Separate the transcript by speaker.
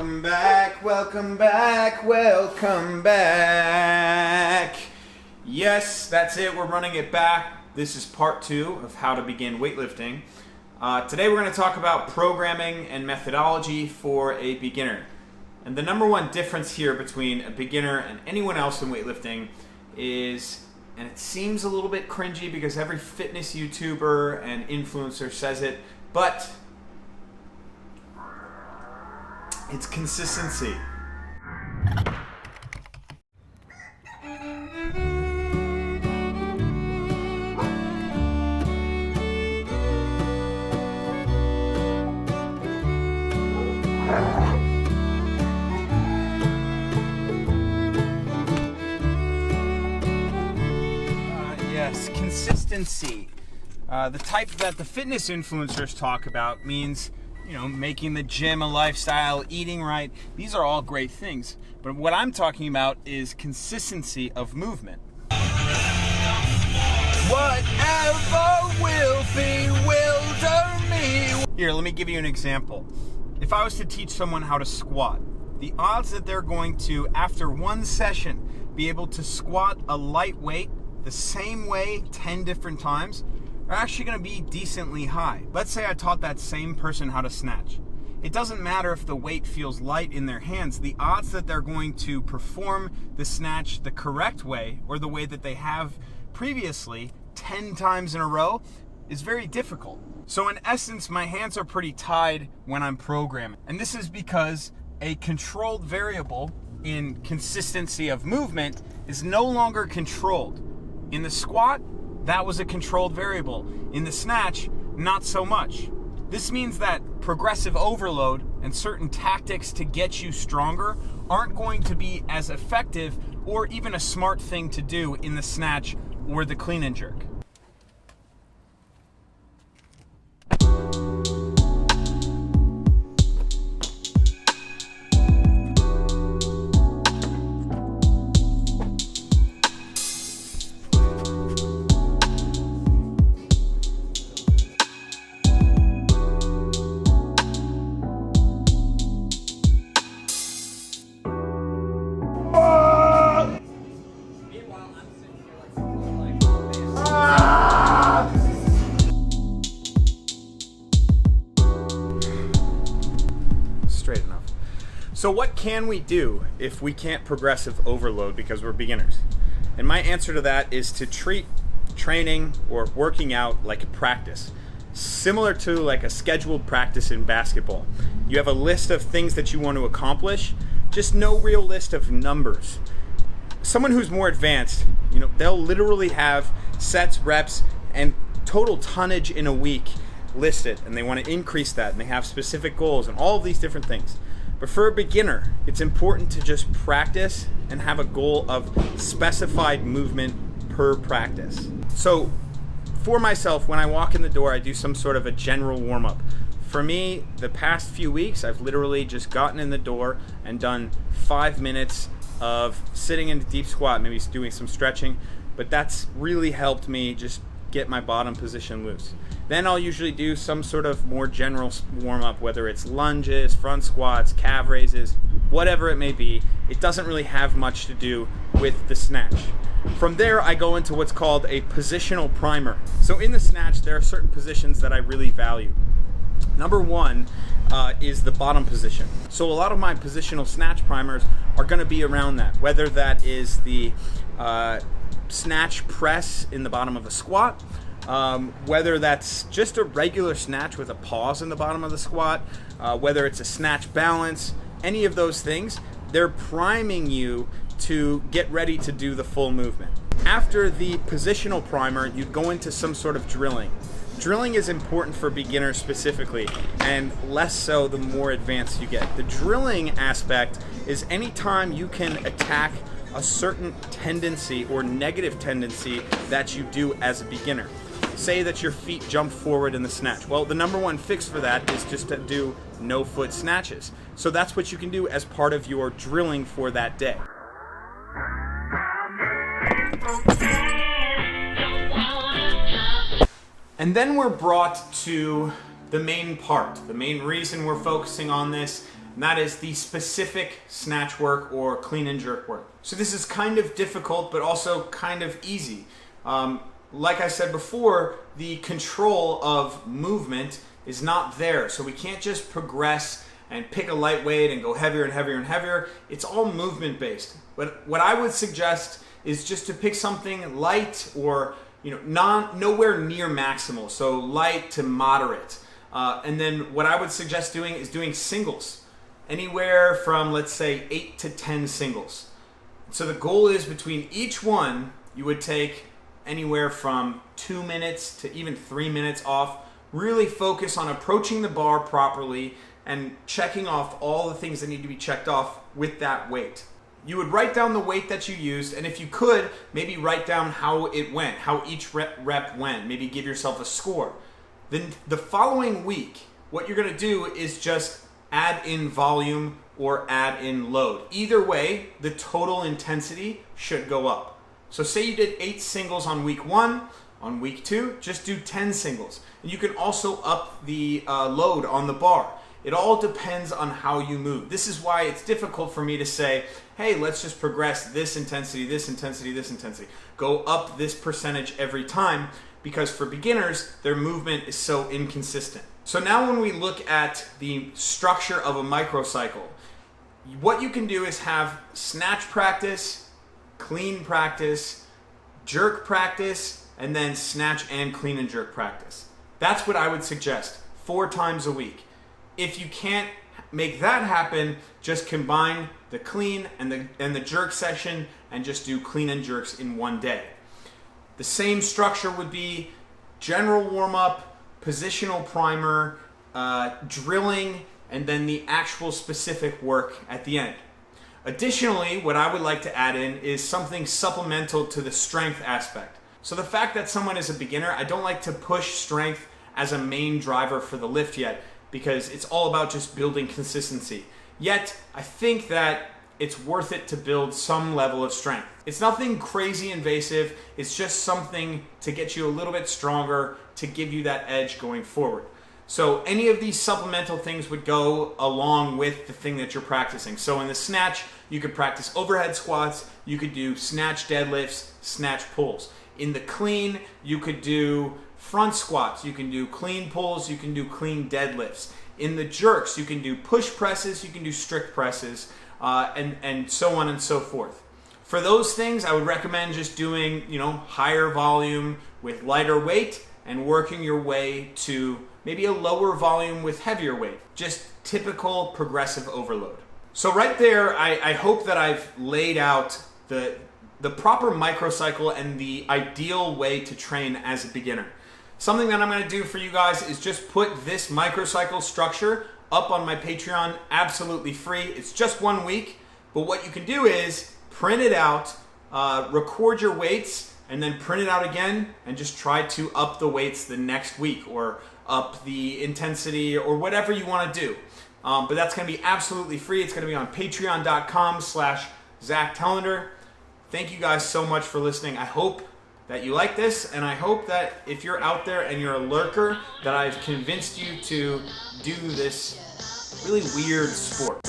Speaker 1: Welcome back, welcome back, welcome back. Yes, that's it. We're running it back. This is part 2 of how to begin weightlifting. Today we're going to talk about programming and methodology for a beginner. And the number one difference here between a beginner and anyone else in weightlifting is, and it seems a little bit cringy because every fitness YouTuber and influencer says it, but it's consistency. Yes, consistency. The type that the fitness influencers talk about means, you know, making the gym a lifestyle, eating right. These are all great things. But what I'm talking about is consistency of movement. Whatever will be, will do me. Here, let me give you an example. If I was to teach someone how to squat, the odds that they're going to, after one session, be able to squat a light weight the same way 10 different times are actually going to be decently high. Let's say I taught that same person how to snatch. It doesn't matter if the weight feels light in their hands. The odds that they're going to perform the snatch the correct way, or the way that they have previously 10 times in a row, is very difficult. So in essence, my hands are pretty tied when I'm programming. And this is because a controlled variable in consistency of movement is no longer controlled. In the squat, that was a controlled variable. In the snatch, not so much. This means that progressive overload and certain tactics to get you stronger aren't going to be as effective or even a smart thing to do in the snatch or the clean and jerk. Straight enough. So what can we do if we can't progressive overload because we're beginners? And my answer to that is to treat training or working out like a practice, similar to like a scheduled practice in basketball. You have a list of things that you want to accomplish, just no real list of numbers. Someone who's more advanced, you know, they'll literally have sets, reps, and total tonnage in a week listed, and they want to increase that, and they have specific goals and all of these different things. But for a beginner, it's important to just practice and have a goal of specified movement per practice. So for myself, when I walk in the door, I do some sort of a general warm-up. For me, the past few weeks, I've literally just gotten in the door and done 5 minutes of sitting in a deep squat, maybe doing some stretching, but that's really helped me just get my bottom position loose. Then I'll usually do some sort of more general warm-up, whether it's lunges, front squats, calf raises, whatever it may be. It doesn't really have much to do with the snatch. From there, I go into what's called a positional primer. So in the snatch, there are certain positions that I really value. Number one is the bottom position. So a lot of my positional snatch primers are going to be around that, whether that is the snatch press in the bottom of a squat, whether that's just a regular snatch with a pause in the bottom of the squat, whether it's a snatch balance, any of those things, they're priming you to get ready to do the full movement. After the positional primer, you go into some sort of drilling. Drilling is important for beginners specifically, and less so the more advanced you get. The drilling aspect is anytime you can attack a certain tendency or negative tendency that you do as a beginner. Say that your feet jump forward in the snatch. Well, the number one fix for that is just to do no foot snatches. So that's what you can do as part of your drilling for that day. And then we're brought to the main part, the main reason we're focusing on this, and that is the specific snatch work or clean and jerk work. So this is kind of difficult, but also kind of easy. Like I said before, the control of movement is not there, so we can't just progress and pick a light weight and go heavier and heavier and heavier. It's all movement based. But what I would suggest is just to pick something light or nowhere near maximal, so light to moderate. And then what I would suggest doing is doing singles, anywhere from, let's say, 8 to 10 singles. So the goal is between each one, you would take anywhere from 2 minutes to even 3 minutes off. Really focus on approaching the bar properly and checking off all the things that need to be checked off with that weight. You would write down the weight that you used, and if you could, maybe write down how it went, how each rep went. Maybe give yourself a score. Then the following week, what you're gonna do is just add in volume or add in load. Either way, the total intensity should go up. So say you did 8 singles on week 1, on week 2, just do 10 singles. And you can also up the load on the bar. It all depends on how you move. This is why it's difficult for me to say, hey, let's just progress this intensity, this intensity, this intensity. Go up this percentage every time, because for beginners, their movement is so inconsistent. So now when we look at the structure of a microcycle, what you can do is have snatch practice, clean practice, jerk practice, and then snatch and clean and jerk practice. That's what I would suggest, 4 times a week. If you can't make that happen, just combine the clean and the jerk session and just do clean and jerks in one day. The same structure would be general warm-up, positional primer, drilling, and then the actual specific work at the end. Additionally, what I would like to add in is something supplemental to the strength aspect. So the fact that someone is a beginner, I don't like to push strength as a main driver for the lift yet, because it's all about just building consistency. Yet, I think that it's worth it to build some level of strength. It's nothing crazy invasive, it's just something to get you a little bit stronger, to give you that edge going forward. So any of these supplemental things would go along with the thing that you're practicing. So in the snatch, you could practice overhead squats, you could do snatch deadlifts, snatch pulls. In the clean, you could do front squats, you can do clean pulls, you can do clean deadlifts. In the jerks, you can do push presses, you can do strict presses, and so on and so forth. For those things, I would recommend just doing, higher volume with lighter weight and working your way to maybe a lower volume with heavier weight. Just typical progressive overload. So right there, I hope that I've laid out the proper microcycle and the ideal way to train as a beginner. Something that I'm going to do for you guys is just put this microcycle structure up on my Patreon absolutely free. It's just 1 week, but what you can do is print it out, record your weights, and then print it out again and just try to up the weights the next week or up the intensity or whatever you want to do. But that's going to be absolutely free. It's going to be on patreon.com/Zach Tellender. Thank you guys so much for listening. I hope that you like this, and I hope that if you're out there and you're a lurker, that I've convinced you to do this really weird sport.